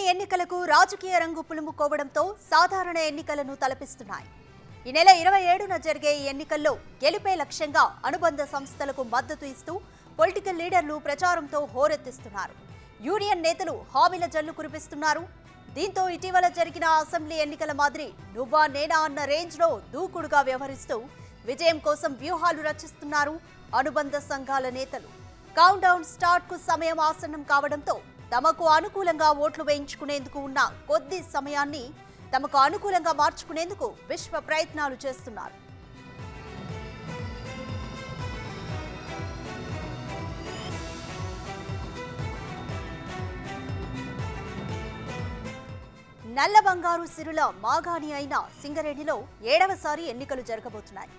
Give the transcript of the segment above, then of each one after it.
ఎన్నికలకు రాజకీయ రంగు పులుముకోవడంతో సాధారణ ఎన్నికలను తలపిస్తున్నాయి. ఈ నెల 27న జరిగే ఈ ఎన్నికల్లో గెలుపే లక్ష్యంగా అనుబంధ సంస్థలకు మద్దతు ఇస్తూ పొలిటికల్ లీడర్లు ప్రచారంతో హోరెత్తిస్తున్నారు. యూనియన్ నేతలు హామీల జల్లు కురిపిస్తున్నారు. దీంతో ఇటీవల జరిగిన అసెంబ్లీ ఎన్నికల మాదిరి నువ్వా నేనా అన్న రేంజ్లో దూకుడుగా వ్యవహరిస్తూ విజయం కోసం వ్యూహాలు రచిస్తున్నారు అనుబంధ సంఘాల నేతలు. కౌంట్ డౌన్ స్టార్ట్ కు సమయం ఆసన్నం కావడంతో తమకు అనుకూలంగా ఓట్లు వేయించుకునేందుకు ఉన్న కొద్ది సమయాన్ని తమకు అనుకూలంగా మార్చుకునేందుకు విశ్వ ప్రయత్నాలు చేస్తున్నారు. నల్ల బంగారు సిరుల మాగాణి అయిన సింగరేణిలో 7వసారి ఎన్నికలు జరగబోతున్నాయి.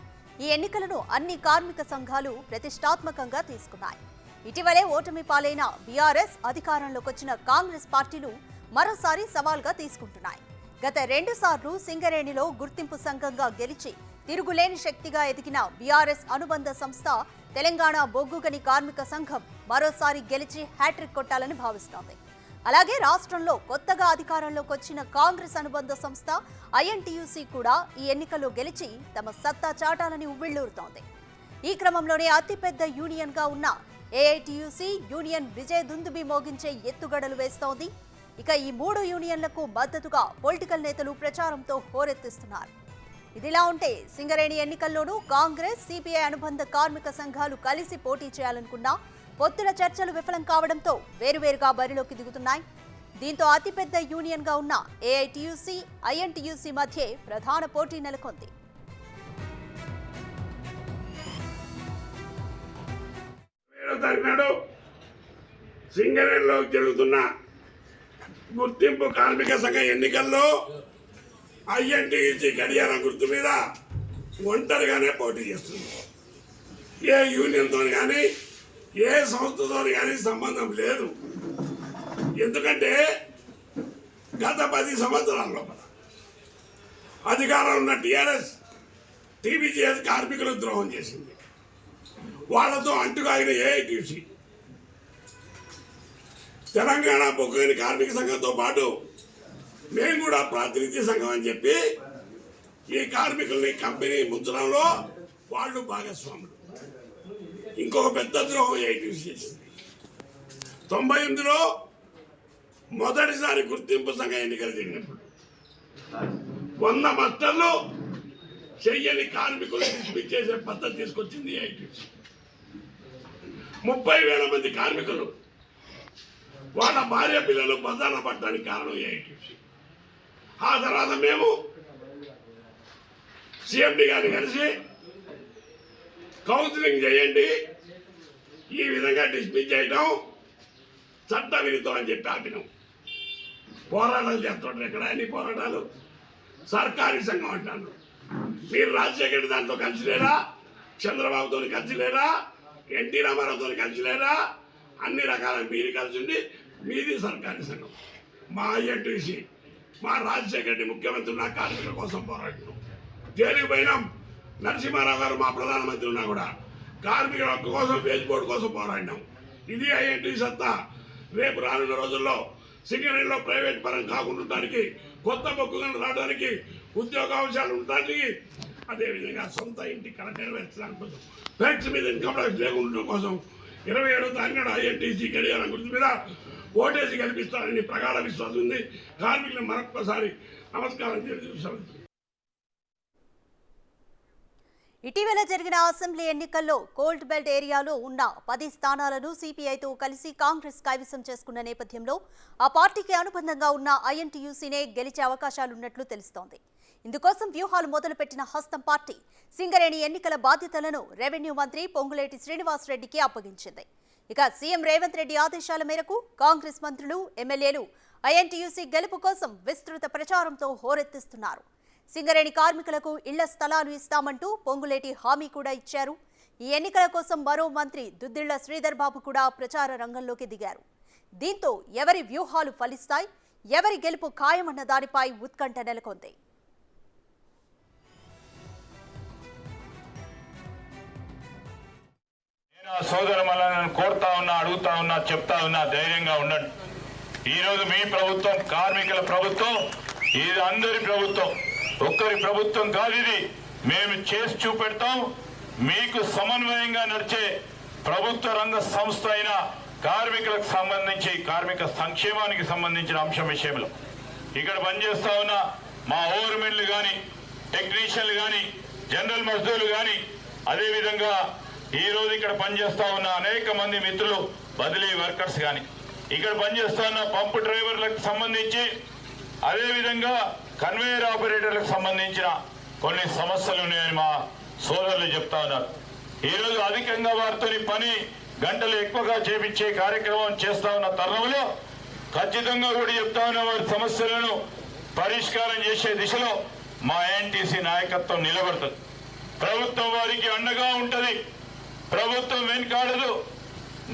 ఈ ఎన్నికలను అన్ని కార్మిక సంఘాలు ప్రతిష్టాత్మకంగా తీసుకున్నాయి. ఇటీవలే ఓటమి పాలైన బీఆర్ఎస్ అధికారంలోకి వచ్చిన కాంగ్రెస్ పార్టీలు మరోసారి సవాల్గా తీసుకుంటున్నాయి. గత 2 సార్లు సింగరేణిలో గుర్తింపు సంఘంగా గెలిచి తిరుగులేని శక్తిగా ఎదిగిన బీఆర్ఎస్ అనుబంధ సంస్థ తెలంగాణ బొగ్గుగని కార్మిక సంఘం మరోసారి గెలిచి హ్యాట్రిక్ కొట్టాలని భావిస్తోంది. అలాగే రాష్ట్రంలో కొత్తగా అధికారంలోకి వచ్చిన కాంగ్రెస్ అనుబంధ సంస్థ ఐఎన్టీయూసీ కూడా ఈ ఎన్నికల్లో గెలిచి తమ సత్తా చాటాలని ఉవ్విళ్లూరుతోంది. ఈ క్రమంలోనే అతిపెద్ద యూనియన్ గా ఉన్న ఏఐటీయూసీ యూనియన్ విజయ దుందుబి మోగించే ఎత్తుగడలు వేస్తోంది. ఇక ఈ 3 యూనియన్లకు మద్దతుగా పొలిటికల్ నేతలు ప్రచారంతో హోరెత్తిస్తున్నారు. ఇదిలా ఉంటే సింగరేణి ఎన్నికల్లోనూ కాంగ్రెస్, సిపిఐ అనుబంధ కార్మిక సంఘాలు కలిసి పోటీ చేయాలనుకున్నా పొత్తుల చర్చలు విఫలం కావడంతో వేరువేరుగా బరిలోకి దిగుతున్నాయి. దీంతో అతిపెద్ద యూనియన్ గా ఉన్న ఏఐటీయూసీ, ఐఎన్టీయూసీ మధ్య ప్రధాన పోటీ నెలకొంది. సింగరేణిలో జరుగుతున్న గుర్తింపు కార్మిక సంఘ ఎన్నికల్లో ఐఎన్టీయూసీ గడియార గుర్తు మీద ఒంటరిగానే పోటీ చేస్తుంది. ఏ యూనియన్తో కానీ ఏ సంస్థతో కానీ సంబంధం లేదు. ఎందుకంటే గత 10 సంవత్సరాల లోపల అధికారంలో ఉన్న టీఆర్ఎస్, టీబీజీఎస్ కార్మికులకు ద్రోహం చేసింది. వాళ్లతో అంటుగాగిన ఏఐటీసీ తెలంగాణ బొగ్గుగని కార్మిక సంఘంతో పాటు మేము కూడా ప్రాతినిధ్య సంఘం అని చెప్పి ఈ కార్మికుల్ని కంపెనీ ముంచడంలో వాళ్ళు భాగస్వాములు. ఇంకొక పెద్ద ద్రోహం ఏఐటీసీ చేసింది. 98లో మొదటిసారి గుర్తింపు సంఘ ఎన్నికలు జరిగినప్పుడు 100 మస్టర్లు చెయ్యని కార్మికులు డిస్మిస్ చేసే పద్ధతి తీసుకొచ్చింది ఏఐటీసీ. 30,000 మంది కార్మికులు వాళ్ళ భార్య పిల్లలు బజార్న పట్టడానికి కారణం ఏఐటీసీ. ఆ తర్వాత మేము సిఎండి గారిని కలిసి కౌన్సిలింగ్ చేయండి, ఈ విధంగా డిస్మిస్ చేయడం చట్ట విరుద్ధం అని చెప్పి ఆపినాం. పోరాటాలు చేస్తుంటారు. ఇక్కడ అన్ని పోరాటాలు సర్కారీ సంఘం అంటాను. మీరు రాజశేఖర్ దాంట్లో కలిసి లేరా, చంద్రబాబుతో కలిసి లేరా, ఎన్టీ రామారావుతో కలిసి లేరా, అన్ని రకాల మీరు కలిసి ఉండి మీది సర్కారీ సంఘం. మా ఐఎన్టీసీ, మా రాజశేఖర్ రెడ్డి ముఖ్యమంత్రి ఉన్న కార్మికుల కోసం పోరాడినాం. జైలుకి పోయినాం. నరసింహారావు గారు మా ప్రధానమంత్రి ఉన్నా కూడా కార్మికుల హక్కు కోసం, వేజ్ బోర్డు కోసం పోరాడినాం. ఇది ఐఎన్టీ సత్తా. రేపు రానున్న రోజుల్లో సింగరేణిలో ప్రైవేట్ పరం కాకుండా ఉండడానికి, కొత్త బొగ్గుగనులు రావడానికి, ఉద్యోగావకాశాలు ఉండడానికి, అదేవిధంగా సొంత ఇంటి కళ నెరవేర్చడానికి కోసం, ఫ్యాక్టరీ మీద ఇన్కమ్ ట్యాక్స్ లేకుండా కోసం 27వ తారీఖున ఐఎన్టీసీ గడియార గుర్తు మీద ఓటేసి కల్పిస్తారని ప్రగాఢ విశ్వాసం ఉంది. కార్మికులు మరొక్కసారి నమస్కారం తెలియజేస్తాను. ఇటీవల జరిగిన అసెంబ్లీ ఎన్నికల్లో కోల్డ్ బెల్ట్ ఏరియాలో ఉన్న 10 స్థానాలను సిపిఐతో కలిసి కాంగ్రెస్ కైవసం చేసుకున్న నేపథ్యంలో ఆ పార్టీకి అనుబంధంగా ఉన్న ఐఎన్టీయూసీనే గెలిచే అవకాశాలున్నట్లు తెలుస్తోంది. ఇందుకోసం వ్యూహాలు మొదలుపెట్టిన హస్తం పార్టీ సింగరేణి ఎన్నికల బాధ్యతలను రెవెన్యూ మంత్రి పొంగులేటి శ్రీనివాసరెడ్డికి అప్పగించింది. ఇక సీఎం రేవంత్ రెడ్డి ఆదేశాల మేరకు కాంగ్రెస్ మంత్రులు, ఎమ్మెల్యేలు ఐఎన్టీయూసీ గెలుపు కోసం విస్తృత ప్రచారంతో హోరెత్తిస్తున్నారు. సింగరేణి కార్మికులకు ఇళ్ల స్థలాలు ఇస్తామంటూ పొంగులేటి హామీ కూడా ఇచ్చారు. ఈ ఎన్నికల కోసం మరో మంత్రి దుద్దిళ్ల శ్రీధర్ బాబు కూడా ప్రచార రంగంలోకి దిగారు. దీంతో ఎవరి వ్యూహాలు ఫలిస్తాయి, ఎవరి గెలుపు ఖాయమన్న దానిపై ఉత్కంఠ నెలకొంది. సోదరులను కోరుతా ఉన్నా, అడుగుతా ఉన్నా, చెప్తా ఉన్నా, ధైర్యంగా ఉండండి. ఈరోజు మీ ప్రభుత్వం కార్మికుల ప్రభుత్వం, ఇది అందరి ప్రభుత్వం, ఒక్కరి ప్రభుత్వం కాదు ఇది. మేము చేసి చూపెడతాం. మీకు సమన్వయంగా నడిచే ప్రభుత్వ రంగ సంస్థ అయిన కార్మికులకు సంబంధించి కార్మిక సంక్షేమానికి సంబంధించిన అంశం విషయంలో ఇక్కడ పనిచేస్తా ఉన్న మా ఓవర్మెన్లు కానీ, టెక్నీషియన్లు కానీ, జనరల్ మజ్దూర్లు కానీ, అదేవిధంగా ఈరోజు ఇక్కడ పనిచేస్తా ఉన్న అనేక మంది మిత్రులు బదిలీ వర్కర్స్ కానీ, ఇక్కడ పనిచేస్తా ఉన్న పంపు డ్రైవర్లకు సంబంధించి, అదేవిధంగా కన్వేయర్ ఆపరేటర్లకు సంబంధించిన కొన్ని సమస్యలు ఉన్నాయని మా సోదరులు చెప్తా ఉన్నారు. ఈరోజు అధికంగా వారితో పని గంటలు ఎక్కువగా చేపించే కార్యక్రమం చేస్తా ఉన్న తరుణంలో ఖచ్చితంగా కూడా చెప్తా ఉన్న వారి సమస్యలను పరిష్కారం చేసే దిశలో మా ఏఎన్టీసీ నాయకత్వం నిలబడుతుంది. ప్రభుత్వం వారికి అండగా ఉంటుంది. ప్రభుత్వం వెనుకాడదు.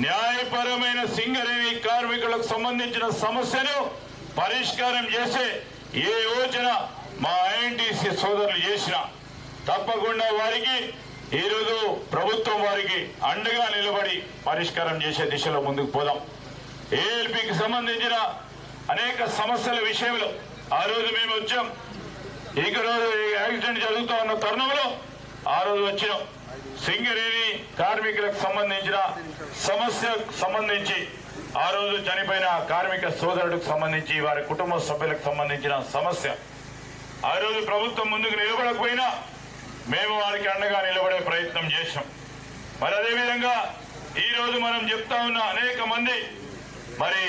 న్యాయపరమైన సింగరేణి కార్మికులకు సంబంధించిన సమస్యను పరిష్కారం చేసే ఏ యోచన మా ఐఎన్టీసీ సోదరులు చేసినా తప్పకుండా వారికి ఈరోజు ప్రభుత్వం వారికి అండగా నిలబడి పరిష్కారం చేసే దిశలో ముందుకు పోదాం. ఏఎల్పీకి సంబంధించిన అనేక సమస్యల విషయంలో ఆ రోజు మేము వచ్చాం. ఈ రోజు యాక్సిడెంట్ జరుగుతూ ఉన్న తరుణంలో ఆ రోజు వచ్చినాం. సింగరేణి కార్మికులకు సంబంధించిన సమస్యకు సంబంధించి, ఆ రోజు చనిపోయిన కార్మిక సోదరుడికి సంబంధించి, వారి కుటుంబ సభ్యులకు సంబంధించిన సమస్య ఆ రోజు ప్రభుత్వం ముందుకు నిలబడకపోయినా మేము వారికి అండగా నిలబడే ప్రయత్నం చేశాం. మరి అదేవిధంగా ఈ రోజు మనం చెప్తా ఉన్న అనేక మంది మరి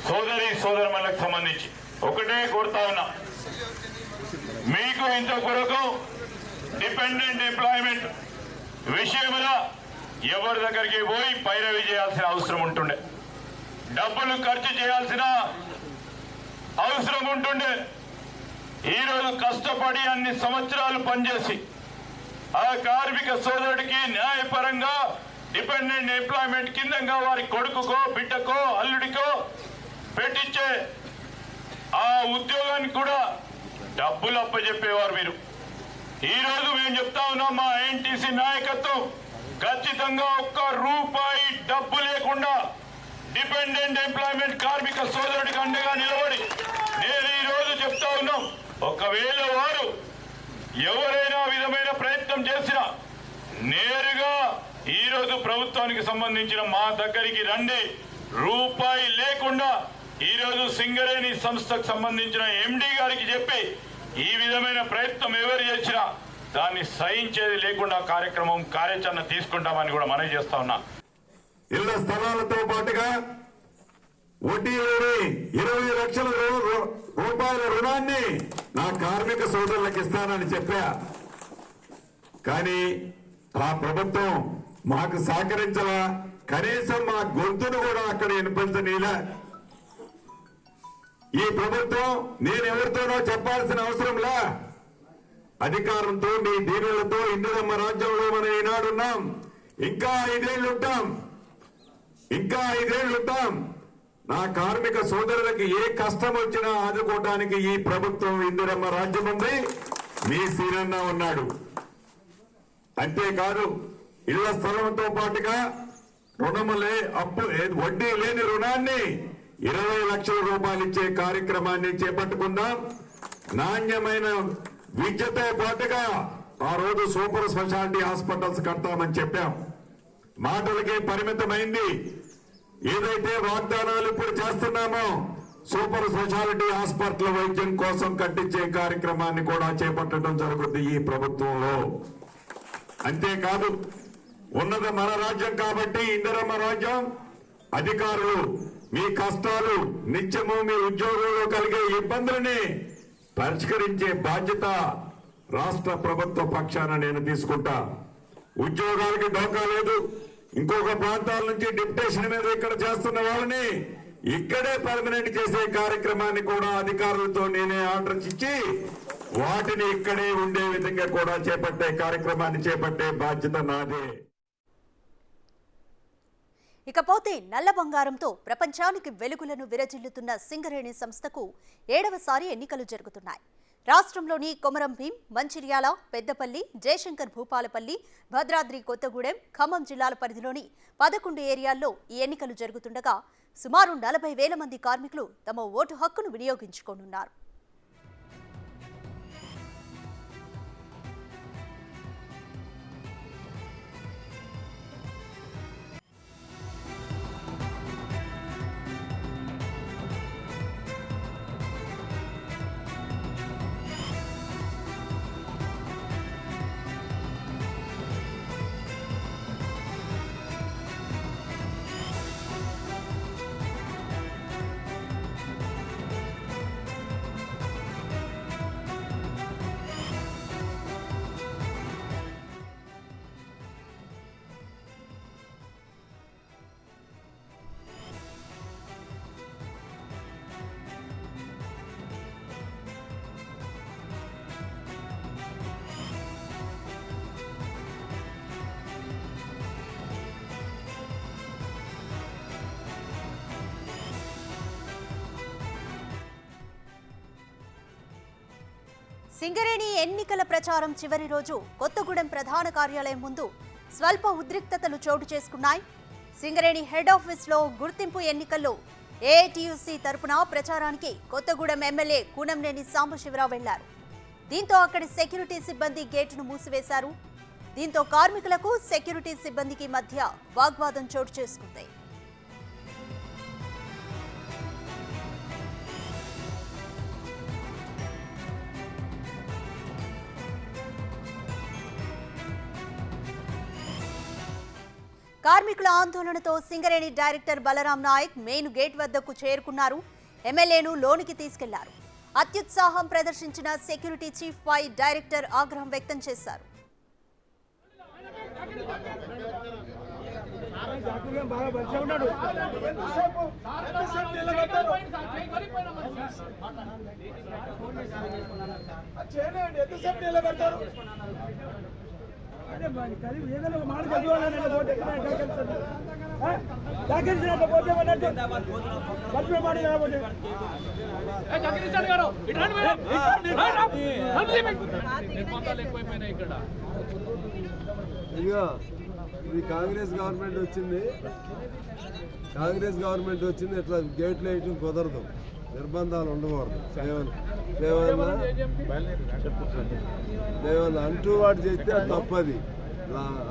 సోదరులకు సంబంధించి ఒకటే కోరుతా ఉన్నా, మీకు ఇంత కొరకు డిపెండెంట్ ఎంప్లాయ్మెంట్ విషయంలో ఎవరి దగ్గరికి పోయి పైరవి చేయాల్సిన అవసరం ఉంటుండే, డబ్బులు ఖర్చు చేయాల్సిన అవసరం ఉంటుండే. ఈరోజు కష్టపడి అన్ని సంవత్సరాలు పనిచేసి ఆ కార్మిక సోదరుడికి న్యాయపరంగా డిపెండెంట్ ఎంప్లాయ్మెంట్ కిందంగా వారి కొడుకుకో, బిడ్డకో, అల్లుడికో పెట్టించే ఆ ఉద్యోగానికి కూడా డబ్బులు అప్పచెప్పేవారు మీరు. ఈ రోజు మేము చెప్తా ఉన్నాం, మా ఐఎన్టీసీ నాయకత్వం ఖచ్చితంగా ఒక్క రూపాయి డబ్బు లేకుండా డిపెండెంట్ ఎంప్లాయ్మెంట్ కార్మిక సోదరుడికి అండగా నిలబడి నేను ఈ రోజు చెప్తా ఉన్నాం, ఒకవేళ వారు ఎవరైనా విధమైన ప్రయత్నం చేసినా నేరుగా ఈ రోజు ప్రభుత్వానికి సంబంధించిన మా దగ్గరికి రండి, రూపాయి లేకుండా ఈ రోజు సింగరేణి సంస్థకు సంబంధించిన ఎండి గారికి చెప్పి ఈ విధమైన ప్రయత్నం ఎవరు చేసినా దాన్ని సహించేది లేకుండా కార్యాచరణ తీసుకుంటామని కూడా మనవి చేస్తా ఉన్నా. ఇళ్ల స్థలాలతో పాటుగా వడ్డీ లేని 20 లక్షల రూపాయల రుణాన్ని నా కార్మిక సోదరులకు ఇస్తానని చెప్పా. కానీ ఆ ప్రభుత్వం మాకు సహకరించలా, కనీసం మా గొంతును కూడా అక్కడ వినిపించనీలా. ఈ ప్రభుత్వం నేను ఎవరితోనో చెప్పాల్సిన అవసరంలా, అధికారంతో మీ దీనులతో ఇందిరమ్మ రాజ్యంలో మనం ఈనాడున్నాం. ఇంకా 5 ఏళ్ళు ఉంటాం, ఇంకా 5 ఏళ్ళు ఉంటాం. నా కార్మిక సోదరులకి ఏ కష్టం వచ్చినా ఆదుకోవడానికి ఈ ప్రభుత్వం ఇందిరమ్మ రాజ్యం ఉంది, మీ సీనన్న ఉన్నాడు. అంతేకాదు ఇళ్ల స్థలంతో పాటుగా వడ్డీ లేని రుణాన్ని 20 లక్షల రూపాయలు ఇచ్చే కార్యక్రమాన్ని చేపట్టుకుందాం. నాణ్యమైన విద్యతో పాటుగా ఆ రోజు సూపర్ స్పెషాలిటీ హాస్పిటల్స్ కడతామని చెప్పాం. మాటలకే పరిమితమైంది. ఏదైతే వాగ్దానాలు ఇప్పుడు చేస్తున్నామో సూపర్ స్పెషాలిటీ హాస్పిటల్ వైద్యం కోసం కట్టించే కార్యక్రమాన్ని కూడా చేపట్టడం జరుగుతుంది ఈ ప్రభుత్వంలో. అంతేకాదు ఉన్నది మన రాజ్యం కాబట్టి ఇందిరమ్మ రాజ్యం, అధికారులు మీ కష్టాలు నిత్యము మీ ఉద్యోగంలో కలిగే ఇబ్బందులని పరిష్కరించే బాధ్యత రాష్ట్ర ప్రభుత్వ పక్షాన నేను తీసుకుంటా. ఉద్యోగాలకి డోకా లేదు. ఇంకొక ప్రాంతాల నుంచి డిప్యుటేషన్ మీద ఇక్కడ చేస్తున్న వాళ్ళని ఇక్కడే పర్మనెంట్ చేసే కార్యక్రమాన్ని కూడా అధికారులతో నేనే ఆర్డర్స్ ఇచ్చి వాటిని ఇక్కడే ఉండే విధంగా కూడా చేపట్టే కార్యక్రమాన్ని చేపట్టే బాధ్యత నాదే. ఇకపోతే నల్ల బంగారంతో ప్రపంచానికి వెలుగులను విరజిల్లుతున్న సింగరేణి సంస్థకు 7వసారి ఎన్నికలు జరుగుతున్నాయి. రాష్ట్రంలోని కొమరం భీం, మంచిర్యాల, పెద్దపల్లి, జయశంకర్ భూపాలపల్లి, భద్రాద్రి కొత్తగూడెం, ఖమ్మం జిల్లాల పరిధిలోని 11 ఏరియాల్లో ఈ ఎన్నికలు జరుగుతుండగా సుమారు 40,000 మంది కార్మికులు తమ ఓటు హక్కును వినియోగించుకోనున్నారు. సింగరేణి ఎన్నికల ప్రచారం చివరి రోజు కొత్తగూడెం ప్రధాన కార్యాలయం ముందు స్వల్ప ఉద్రిక్తతలు చోటు చేసుకున్నాయి. సింగరేణి హెడ్ ఆఫీస్లో గుర్తింపు ఎన్నికల్లో ఏఐటీయూసీ తరపున ప్రచారానికి కొత్తగూడెం ఎమ్మెల్యే కూనంనేని సాంబశివరావు వెళ్లారు. దీంతో అక్కడి సెక్యూరిటీ సిబ్బంది గేటును మూసివేశారు. దీంతో కార్మికులకు సెక్యూరిటీ సిబ్బందికి మధ్య వాగ్వాదం చోటు చేసుకుంది. కార్మికుల ఆందోళనతో Singareni director Balaram Nayak main gate వద్దకు చేరుకున్నారు. ఎమ్మెల్యేను లోనికి తీసుకెళ్లారు. అత్యుత్సాహం ప్రదర్శించిన సెక్యూరిటీ చీఫ్ పై డైరెక్టర్ ఆగ్రహం వ్యక్తం చేశారు. ఏదైనా ఒక మాట చదువుకోవాలంటే ఇదిగో ఇది కాంగ్రెస్ గవర్నమెంట్ వచ్చింది. ఇట్లా గేట్లు వేయటం కుదరదు, నిర్బంధాలు ఉండకూడదు. ఏమన్నా అంటూ వాడు చేస్తే అది తప్పది,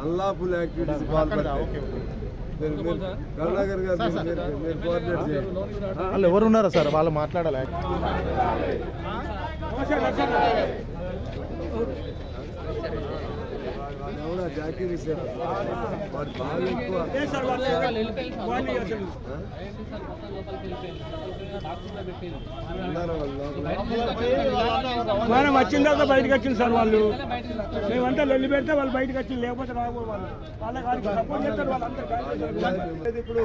అన్లాఫుల్ యాక్టివిటీస్ పాల్పడతాయి. కరుణాకర్ గారు మీరు కోఆర్డినేట్ చేయండి. వాళ్ళు ఎవరు ఉన్నారా సార్, వాళ్ళు మాట్లాడాలి. ఎవడా జాకీర్ ఇచ్చారు, వాడు బాగా ఎక్కువ. మనం వచ్చిన తర్వాత బయటకు వచ్చింది సార్ వాళ్ళు. మేమంతా లొల్లి పెడితే వాళ్ళు బయటకు వచ్చింది, లేకపోతే రాబో వాళ్ళు వాళ్ళకి సపోర్ట్ చేస్తారు. వాళ్ళంతా ఇప్పుడు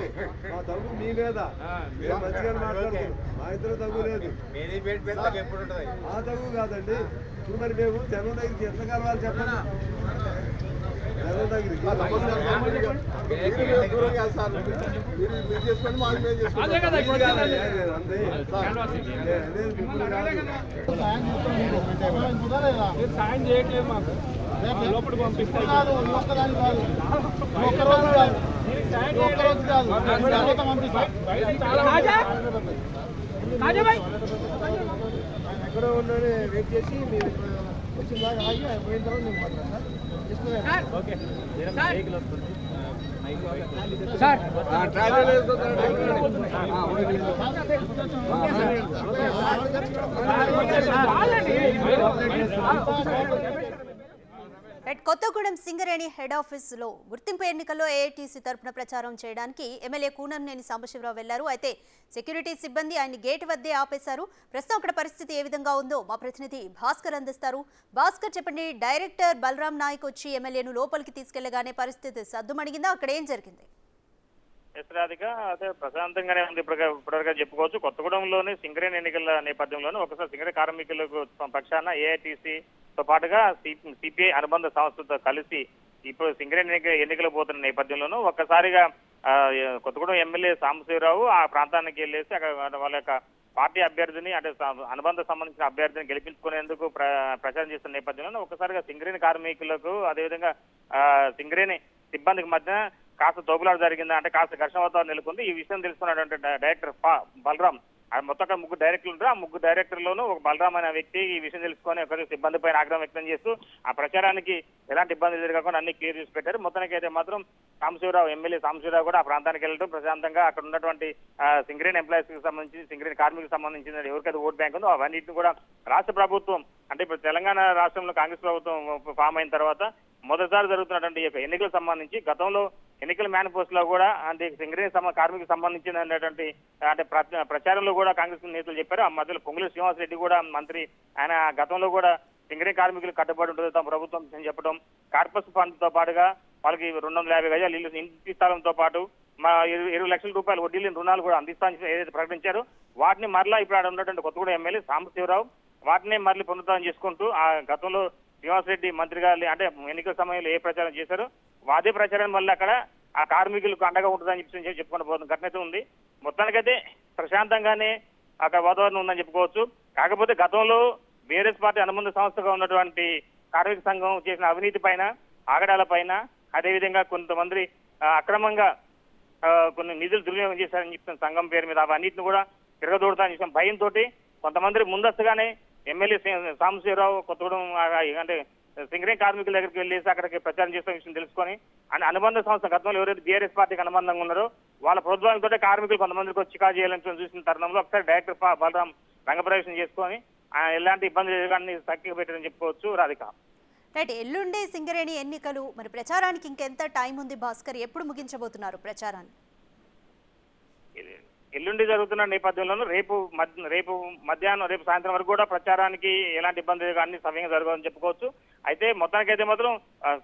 మా తగ్గు మీ మీద మంచిగా మాట్లాడుతున్నారు. మా ఇద్దరు తగ్గు లేదు, ఆ తగ్గు కాదండి. ఇప్పుడు మరి మేము జనం దగ్గరికి ఎంత కలవాలి చెప్పండి. జనం దగ్గరికి సాయం చేయట్లేదు, మాకు లోపల పంపిస్తారు. ఎక్కడో ఉన్నాడు, వెయిట్ చేసి మీరు వచ్చిన దాకా ఆగి పోయిన తర్వాత నేను మాట్లాడతాను. కొత్తగూడెం సింగరేణి హెడ్ ఆఫీసులో గుర్తింపు ఎన్నికల్లో ఏఐటీసీ తరపున ప్రచారం చేయడానికి ఎమ్మెల్యే కూనంనేని సాంబశివరావు వెళ్లారు. అయితే సెక్యూరిటీ సిబ్బంది ఆయన గేటు వద్దే ఆపేశారు. ప్రస్తుతం అక్కడ పరిస్థితి ఏ విధంగా ఉందో మా ప్రతినిధి భాస్కర్ అందిస్తారు. భాస్కర్, చెప్పండి, డైరెక్టర్ బలరాం నాయక్ వచ్చి ఎమ్మెల్యేను లోపలికి తీసుకెళ్లగానే పరిస్థితి సద్దుమణిగిందా? అక్కడ ఏం జరిగింది? రాధిక, అదే ప్రశాంతంగానే ఉంది ఇప్పటివరకు చెప్పుకోవచ్చు. కొత్తగూడెంలోని సింగరేణి ఎన్నికల నేపథ్యంలోనే ఒకసారి సింగరేణి కార్మికులకు పక్షాన ఏఐటీసీతో పాటుగా సిపిఐ అనుబంధ సంస్థతో కలిసి ఇప్పుడు సింగరేణి ఎన్నికలు పోతున్న నేపథ్యంలోనూ ఒక్కసారిగా కొత్తగూడెం ఎమ్మెల్యే సాంబశివరావు ఆ ప్రాంతానికి వెళ్ళేసి అక్కడ వాళ్ళ యొక్క పార్టీ అభ్యర్థిని, అంటే అనుబంధ సంబంధించిన అభ్యర్థిని గెలిపించుకునేందుకు ప్రచారం చేస్తున్న నేపథ్యంలో ఒక్కసారిగా సింగరేణి కార్మికులకు అదేవిధంగా సింగరేణి సిబ్బందికి మధ్య కాస్త తోపులాట జరిగిందా అంటే కాస్త ఘర్షణ వాతావరణం నెలకొంది. ఈ విషయం తెలుసుకున్నటువంటి డైరెక్టర్ బలరాం, మొత్తం ముగ్గురు డైరెక్టర్లు ఉంటారు. ఆ ముగ్గురు డైరెక్టర్లోనూ ఒక బలరాం అనే వ్యక్తి ఈ విషయం తెలుసుకొని ఒక సిబ్బంది పైన ఆగ్రహం వ్యక్తం చేస్తూ ఆ ప్రచారానికి ఎలాంటి ఇబ్బందులు జరగకుండా అన్ని క్లియర్ చేసి పెట్టారు. మొత్తానికి అయితే మాత్రం సాంబశివరావు, ఎమ్మెల్యే సాంబశివరావు కూడా ఆ ప్రాంతానికి వెళ్ళడం ప్రశాంతంగా అక్కడ ఉన్నటువంటి సింగరేణి ఎంప్లాయీస్ కి సంబంధించి సింగరేణి కార్మికులకు సంబంధించిన ఎవరికైతే ఓట్ బ్యాంక్ ఉందో అవన్నింటిని కూడా రాష్ట్ర ప్రభుత్వం అంటే ఇప్పుడు తెలంగాణ రాష్ట్రంలో కాంగ్రెస్ ప్రభుత్వం ఫామ్ అయిన తర్వాత మొదటిసారి జరుగుతున్నటువంటి ఈ యొక్క ఎన్నికలకు సంబంధించి గతంలో ఎన్నికల మేనిఫెస్టోలో కూడా అంటే సింగరేణి కార్మికులకు సంబంధించినటువంటి అంటే ప్రచారంలో కూడా కాంగ్రెస్ నేతలు చెప్పారు. ఆ మధ్యలో పొంగులేటి శ్రీనివాసరెడ్డి కూడా మంత్రి, ఆయన గతంలో కూడా సింగరేణి కార్మికులు కట్టుబడి ఉంటుంది తమ ప్రభుత్వం చెప్పడం, కార్పస్ ఫండ్ తో పాటుగా వాళ్ళకి 250 గజాలు ఇల్లు ఇంటి స్థలంతో పాటు 20 లక్షల రూపాయలు వడ్డీ లేని రుణాలు కూడా అందిస్తామని ఏదైతే ప్రకటించారో వాటిని మరలా ఇప్పుడు ఆడ ఉన్నటువంటి కొత్తగూడెం ఎమ్మెల్యే సాంబశివరావు వాటిని మళ్ళీ పునరుద్ధరణ చేసుకుంటూ ఆ గతంలో శ్రీనివాసరెడ్డి మంత్రిగా అంటే ఎన్నికల సమయంలో ఏ ప్రచారం చేశారో అదే ప్రచారం వల్ల అక్కడ ఆ కార్మికులకు అండగా ఉంటుందని చెప్పి చెప్పుకుంటూ పోతుంది ఘటన ఉంది. మొత్తానికైతే ప్రశాంతంగానే అక్కడ వాతావరణం ఉందని చెప్పుకోవచ్చు. కాకపోతే గతంలో బీఆర్ఎస్ పార్టీ అనుబంధ సంస్థగా ఉన్నటువంటి కార్మిక సంఘం చేసిన అవినీతి పైన, ఆగడాల పైన, అదేవిధంగా కొంతమంది అక్రమంగా కొన్ని నిధులు దుర్వినియోగం చేశారని చెప్తున్న సంఘం పేరు మీద అవన్నిటిని కూడా తిరగదోడతాని చెప్పిన భయంతో కొంతమంది ముందస్తుగానే ఎమ్మెల్యే సాంబశివరావు కొత్తగూడెం అంటే సింగరేణి కార్మికుల దగ్గరికి వెళ్ళేసి అక్కడికి ప్రచారం చేసిన విషయం తెలుసుకొని అనుబంధ సంస్థ గతంలో ఎవరైతే బీఆర్ఎస్ పార్టీకి అనుబంధంగా ఉన్నారో వాళ్ళ ప్రోద్బలంతో కార్మికులు కొంతమందికి వచ్చి చికా చేయాలని చూసిన తరుణంలో ఒకసారి డైరెక్టర్ బలరాం రంగప్రవేశం చేసుకొని ఎలాంటి ఇబ్బంది జరగాలని సక్కిగా పెట్టారని చెప్పుకోవచ్చు. రాధిక రైట్, ఎల్లుండి సింగరేణి ఎన్నికలు, మరి ప్రచారానికి ఇంకెంత టైం ఉంది భాస్కర్? ఎప్పుడు ముగించబోతున్నారు ప్రచారాన్ని? ఎల్లుండి జరుగుతున్న నేపథ్యంలోనూ రేపు మధ్యాహ్నం రేపు సాయంత్రం వరకు కూడా ప్రచారానికి ఎలాంటి ఇబ్బంది అన్ని సవ్యంగా జరగదని చెప్పుకోవచ్చు. అయితే మొత్తానికైతే మాత్రం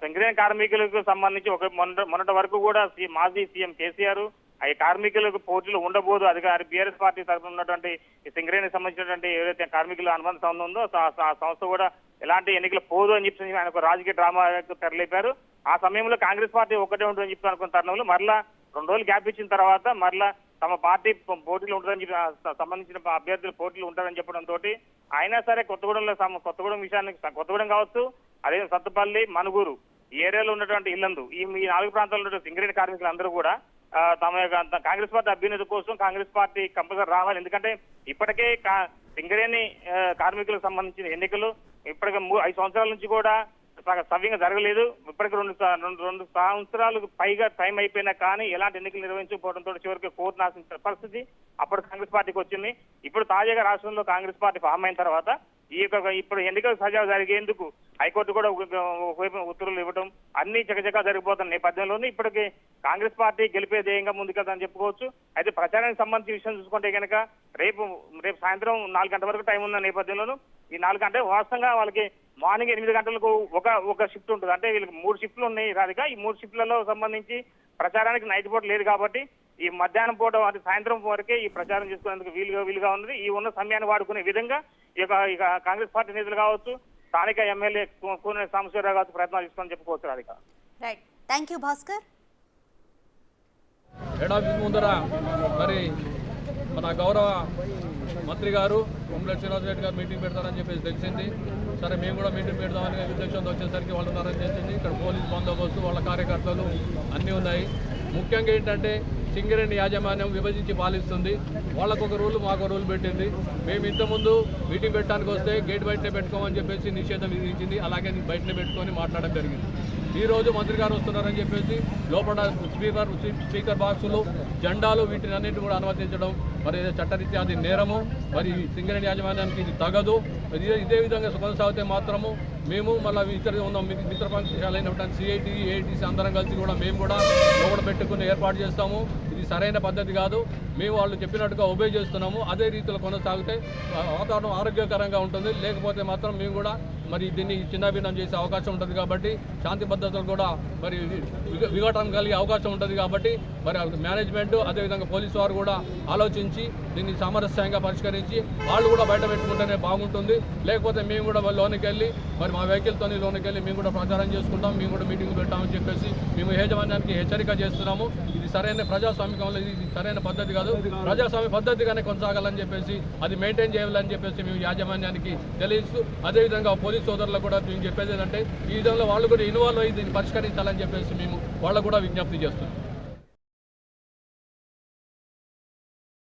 సింగరేణి కార్మికులకు సంబంధించి మొన్నటి వరకు కూడా మాజీ సీఎం కేసీఆర్ ఈ కార్మికులకు పోటీలు ఉండబోదు అధికారి బీఆర్ఎస్ పార్టీ తరఫున ఉన్నటువంటి సింగరేణికి సంబంధించినటువంటి ఏదైతే కార్మికుల అనుబంధ సంస్థ ఉందో ఆ సంస్థ కూడా ఎలాంటి ఎన్నికలు పోదు అని చెప్పి ఆయన ఒక రాజకీయ డ్రామాకు తెరలేపారు. ఆ సమయంలో కాంగ్రెస్ పార్టీ ఒకటే ఉంటుందని చెప్పి అనుకున్న తరుణంలో మరలా 2 రోజులు గ్యాప్ ఇచ్చిన తర్వాత మరలా తమ పార్టీ పోటీలు ఉంటుందని చెప్పి సంబంధించిన అభ్యర్థులు పోటీలు ఉంటారని చెప్పడంతో అయినా సరే కొత్తగూడెం విషయానికి కొత్తగూడెం కావచ్చు, అదే సత్తుపల్లి, మనుగూరు ఈ ఏరియాలో ఉన్నటువంటి ఇల్లందు ఈ 4 ప్రాంతాల్లో ఉన్న సింగరేణి కార్మికులందరూ కూడా తమ యొక్క కాంగ్రెస్ పార్టీ అభ్యున్నతి కోసం కాంగ్రెస్ పార్టీ కంపల్సరీ రావాలి. ఎందుకంటే ఇప్పటికే సింగరేణి కార్మికులకు సంబంధించిన ఎన్నికలు ఇప్పటికే 5 సంవత్సరాల నుంచి కూడా సవ్యంగా జరగలేదు. ఇప్పటికి 2 సంవత్సరాలకు పైగా టైం అయిపోయినా కానీ ఎలాంటి ఎన్నికలు నిర్వహించకపోవడంతో చివరికి కోర్టు ఆశించిన పరిస్థితి అప్పుడు కాంగ్రెస్ పార్టీకి వచ్చింది. ఇప్పుడు తాజాగా రాష్ట్రంలో కాంగ్రెస్ పార్టీ ఫామ్ అయిన తర్వాత ఇప్పుడు ఎన్నికలు సజావు జరిగేందుకు హైకోర్టు కూడా ఒకవైపు ఉత్తర్వులు ఇవ్వడం అన్ని చకచకా జరిగిపోతున్న నేపథ్యంలోనే ఇప్పటికి కాంగ్రెస్ పార్టీ గెలిపే ధ్యేయంగా ముందుకెళ్తామని చెప్పుకోవచ్చు. అయితే ప్రచారానికి సంబంధించిన విషయం చూసుకుంటే కనుక రేపు సాయంత్రం 4 గంటల వరకు టైం ఉన్న నేపథ్యంలోనూ ఈ 4 గంటలు వాస్తవంగా వాళ్ళకి మార్నింగ్ 8 గంటలకు ఒక షిఫ్ట్ ఉంటుంది. అంటే వీళ్ళకి 3 షిఫ్ట్లు ఉన్నాయి రాధిక. ఈ 3 షిఫ్ట్లలో సంబంధించి ప్రచారానికి నైట్ పూట లేదు కాబట్టి ఈ మధ్యాహ్నం పూట అంటే సాయంత్రం వరకే ఈ ప్రచారం చేసుకునేందుకు వీలుగా ఉన్నది. ఈ ఉన్న సమయాన్ని వాడుకునే విధంగా ఇక కాంగ్రెస్ పార్టీ నేతలు కావచ్చు, స్థానిక ఎమ్మెల్యే కూనేటి సాంబశివరావు కావచ్చు ప్రయత్నాలు చేసుకొని చెప్పుకోవచ్చు Radhika. Right, thank you Bhaskar. Head office ముందర మరి మన గౌరవ మంత్రి గారు పొంగులేటి శ్రీనివాసరెడ్డి గారు మీటింగ్ పెడతారని చెప్పేసి తెలిసింది. సరే మేము కూడా మీటింగ్ పెడదామని ఉద్దేశంతో వచ్చేసరికి వాళ్ళు ఉన్నారని తెలిసింది. ఇక్కడ పోలీస్ బందోబస్తు, వాళ్ళ కార్యకర్తలు అన్నీ ఉన్నాయి. ముఖ్యంగా ఏంటంటే సింగరేణి యాజమాన్యం విభజించి పాలిస్తుంది. వాళ్ళకు ఒక రూల్, మాకు రూల్ పెట్టింది. మేము ఇంతకుముందు మీటింగ్ పెట్టడానికి వస్తే గేట్ బయటనే పెట్టుకోమని చెప్పేసి నిషేధం విధించింది. అలాగే బయటనే పెట్టుకొని మాట్లాడడం జరిగింది. ఈరోజు మంత్రి గారు వస్తున్నారని చెప్పేసి లోపల స్పీకర్ బాక్సులు, జెండాలు వీటిని అన్నింటినీ కూడా అనుమతించడం మరి చట్టరీత్యా అది నేరము. మరి సింగరేణి యాజమాన్యానికి ఇది తగదు. ఇదే విధంగా కొనసాగితే మాత్రము మేము మళ్ళీ మిత్ర పక్షాలైనటువంటి సిఐటి, ఏఐటీసీ అందరం కలిసి కూడా మేము కూడా లోపల పెట్టుకుని ఏర్పాటు చేస్తాము. ఇది సరైన పద్ధతి కాదు. మేము వాళ్ళు చెప్పినట్టుగా ఒబే చేస్తున్నాము. అదే రీతిలో కొనసాగితే వాతావరణం ఆరోగ్యకరంగా ఉంటుంది. లేకపోతే మాత్రం మేము కూడా మరి దీన్ని చిన్నభిన్నం చేసే అవకాశం ఉంటుంది. కాబట్టి శాంతి భద్రతలు కూడా మరి విఘటన కలిగే అవకాశం ఉంటుంది. కాబట్టి మరి మేనేజ్మెంట్ అదేవిధంగా పోలీసు వారు కూడా ఆలోచించి దీన్ని సామరస్యంగా పరిష్కరించి వాళ్ళు కూడా బయట పెట్టుకుంటేనే బాగుంటుంది. లేకపోతే మేము కూడా లోనికి వెళ్ళి మరి మా వెహికల్తో లోనికి వెళ్ళి మేము కూడా ప్రచారం చేసుకుంటాం, మేము కూడా మీటింగ్ పెట్టామని చెప్పేసి మేము యాజమాన్యానికి హెచ్చరిక చేస్తున్నాము. ఇది సరైన ప్రజాస్వామికంలో ఇది సరైన పద్ధతి కాదు. ప్రజాస్వామ్య పద్ధతిగానే కొనసాగాలని చెప్పేసి అది మెయింటైన్ చేయాలని చెప్పేసి మేము యాజమాన్యానికి తెలియజేస్తూ అదేవిధంగా పోలీసు పోలీస్ సోదరులకు కూడా మేము చెప్పేది ఏంటంటే ఈ విధంగా వాళ్ళు కూడా ఇన్వాల్వ్ అయ్యి దీన్ని పరిష్కరించాలని చెప్పేసి మేము వాళ్ళకు కూడా విజ్ఞప్తి చేస్తున్నాం.